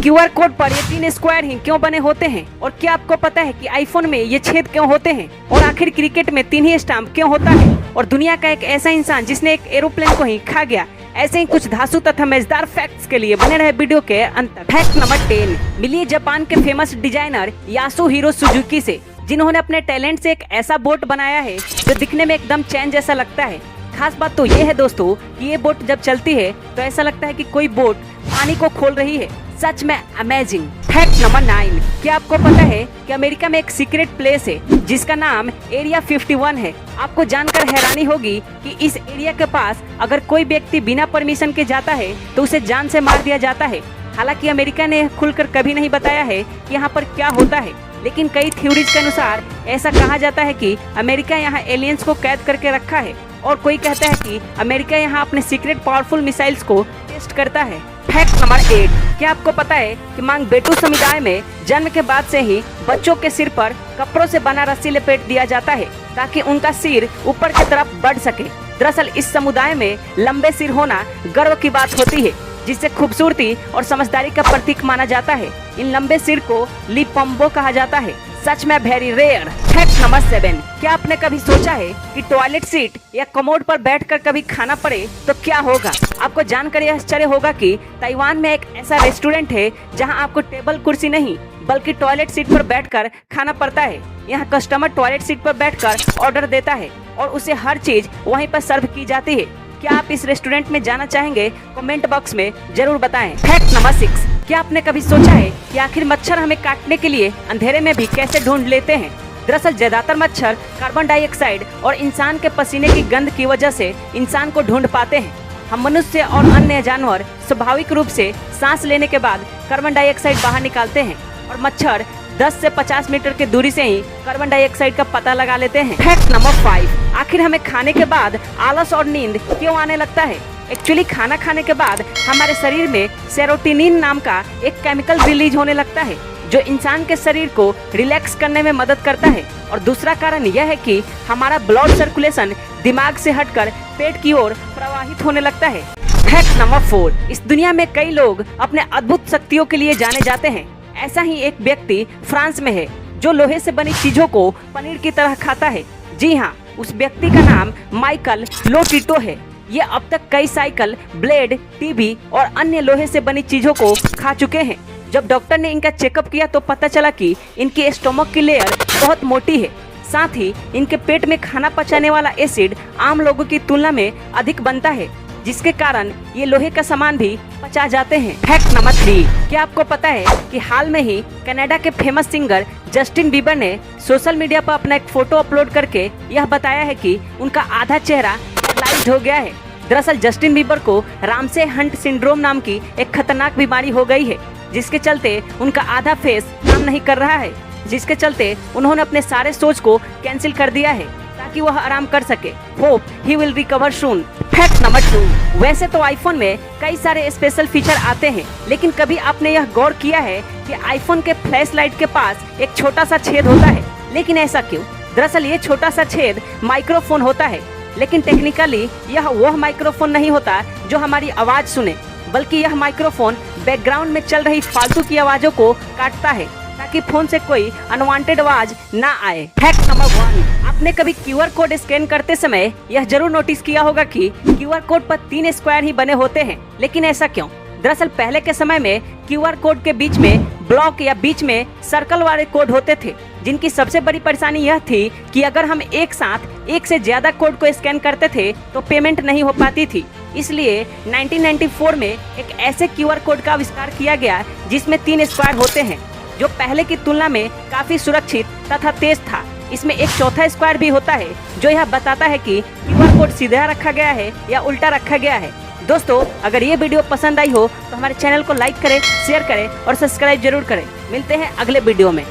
QR code पर ये 3 square ही क्यों बने होते हैं और क्या आपको पता है कि आईफोन में ये छेद क्यों होते हैं और आखिर क्रिकेट में 3 ही स्टंप क्यों होता है और दुनिया का एक ऐसा इंसान जिसने एक एरोप्लेन को ही खा गया। ऐसे ही कुछ धांसू तथा मजेदार फैक्ट्स के लिए बने रहे वीडियो के अंत तक। फैक्ट नंबर 10 मिलिए जापान के फेमस डिजाइनर यासुहिरो सुजुकी से, जिन्होंने अपने टैलेंट से एक ऐसा बोट बनाया है जो दिखने में एकदम चैन जैसा लगता है। खास बात तो ये है दोस्तों कि ये बोट जब चलती है तो ऐसा लगता है कि कोई बोट पानी को खोल रही है। सच में अमेजिंग। फैक्ट नंबर 9 क्या आपको पता है कि अमेरिका में एक सीक्रेट प्लेस है जिसका नाम एरिया 51 है। आपको जानकर हैरानी होगी कि इस एरिया के पास अगर कोई व्यक्ति बिना परमिशन के जाता है तो उसे जान से मार दिया जाता है। हालांकि अमेरिका ने खुलकर कभी नहीं बताया है कि यहाँ पर क्या होता है, लेकिन कई थ्योरीज के अनुसार ऐसा कहा जाता है कि अमेरिका यहाँ एलियंस को कैद करके रखा है और कोई कहता है कि अमेरिका यहाँ अपने सीक्रेट पावरफुल मिसाइल्स को टेस्ट करता है। फैक्ट नंबर 8 क्या आपको पता है कि मांगबेटू समुदाय में जन्म के बाद से ही बच्चों के सिर पर कपड़ों से बना रस्सी लपेट दिया जाता है ताकि उनका सिर ऊपर की तरफ बढ़ सके। दरअसल इस समुदाय में लंबे सिर होना गर्व की बात होती है, जिससे खूबसूरती और समझदारी का प्रतीक माना जाता है। इन लंबे सिर को लिपम्बो कहा जाता है। सच में वेरी रेयर। फैक्ट नंबर 7 क्या आपने कभी सोचा है कि टॉयलेट सीट या कमोड पर बैठकर कभी खाना पड़े तो क्या होगा? आपको जानकर यह आश्चर्य होगा कि ताइवान में एक ऐसा रेस्टोरेंट है जहां आपको टेबल कुर्सी नहीं बल्कि टॉयलेट सीट पर बैठकर खाना पड़ता है। यहाँ कस्टमर टॉयलेट सीट पर बैठकर ऑर्डर देता है और उसे हर चीज वहीं पर सर्व की जाती है। क्या आप इस रेस्टोरेंट में जाना चाहेंगे? कमेंट बॉक्स में जरूर बताएं। फैक्ट नंबर 6 क्या आपने कभी सोचा है कि आखिर मच्छर हमें काटने के लिए अंधेरे में भी कैसे ढूंढ लेते हैं? दरअसल ज्यादातर मच्छर कार्बन डाइऑक्साइड और इंसान के पसीने की गंध की वजह से इंसान को ढूंढ पाते हैं। हम मनुष्य और अन्य जानवर स्वाभाविक रूप से सांस लेने के बाद कार्बन डाइऑक्साइड बाहर निकालते हैं और मच्छर 10 से 50 मीटर की दूरी से ही कार्बन डाइऑक्साइड का पता लगा लेते हैं। फैक्ट नंबर 5 आखिर हमें खाने के बाद आलस और नींद क्यों आने लगता है? एक्चुअली खाना खाने के बाद हमारे शरीर में सेरोटोनिन नाम का एक केमिकल रिलीज होने लगता है जो इंसान के शरीर को रिलैक्स करने में मदद करता है। और दूसरा कारण यह है कि हमारा ब्लड सर्कुलेशन दिमाग से हटकर पेट की ओर प्रवाहित होने लगता है। फैक्ट नंबर 4 इस दुनिया में कई लोग अपने अद्भुत शक्तियों के लिए जाने जाते हैं। ऐसा ही एक व्यक्ति फ्रांस में है जो लोहे से बनी चीजों को पनीर की तरह खाता है। जी हाँ, उस व्यक्ति का नाम माइकल लोटिटो है। ये अब तक कई साइकिल, ब्लेड, टीवी और अन्य लोहे से बनी चीजों को खा चुके हैं। जब डॉक्टर ने इनका चेकअप किया तो पता चला कि इनके स्टोमक की लेयर बहुत मोटी है। साथ ही इनके पेट में खाना पचाने वाला एसिड आम लोगों की तुलना में अधिक बनता है, जिसके कारण ये लोहे का सामान भी पचा जाते हैं। फैक्ट नंबर 3 क्या आपको पता है कि हाल में ही कनाडा के फेमस सिंगर जस्टिन बीबर ने सोशल मीडिया पर अपना एक फोटो अपलोड करके यह बताया है कि उनका आधा चेहरा पैरालाइज्ड हो गया है। दरअसल जस्टिन बीबर को रामसे हंट सिंड्रोम नाम की एक खतरनाक बीमारी हो गई है, जिसके चलते उनका आधा फेस काम नहीं कर रहा है, जिसके चलते उन्होंने अपने सारे शोज को कैंसिल कर दिया है ताकि वह आराम कर सके। Hope he will recover soon. Fact number 2 वैसे तो आईफोन में कई सारे स्पेशल फीचर आते हैं, लेकिन कभी आपने यह गौर किया है कि आईफोन के फ्लैश लाइट के पास एक छोटा सा छेद होता है? लेकिन ऐसा क्यों? दरअसल ये छोटा सा छेद माइक्रोफोन होता है, लेकिन टेक्निकली यह वह माइक्रोफोन नहीं होता जो हमारी आवाज सुने, बल्कि यह माइक्रोफोन बैकग्राउंड में चल रही फालतू की आवाजों को काटता है ताकि फोन से कोई अनवांटेड आवाज ना आए। फैक्ट नंबर 1 आपने कभी क्यूआर कोड स्कैन करते समय यह जरूर नोटिस किया होगा कि क्यूआर कोड पर 3 स्क्वायर ही बने होते हैं, लेकिन ऐसा क्यों? दरअसल पहले के समय में क्यूआर कोड के बीच में ब्लॉक या बीच में सर्कल वाले कोड होते थे, जिनकी सबसे बड़ी परेशानी यह थी कि अगर हम एक साथ एक से ज्यादा कोड को स्कैन करते थे तो पेमेंट नहीं हो पाती थी। इसलिए 1994 में एक ऐसे क्यूआर कोड का आविष्कार किया गया जिसमें 3 स्क्वायर होते हैं, जो पहले की तुलना में काफी सुरक्षित तथा तेज था। इसमें एक चौथा स्क्वायर भी होता है जो यह बताता है कि क्यूआर कोड सीधा रखा गया है या उल्टा रखा गया है। दोस्तों, अगर ये वीडियो पसंद आई हो तो हमारे चैनल को लाइक करें, शेयर करें और सब्सक्राइब जरूर करें। मिलते हैं अगले वीडियो में।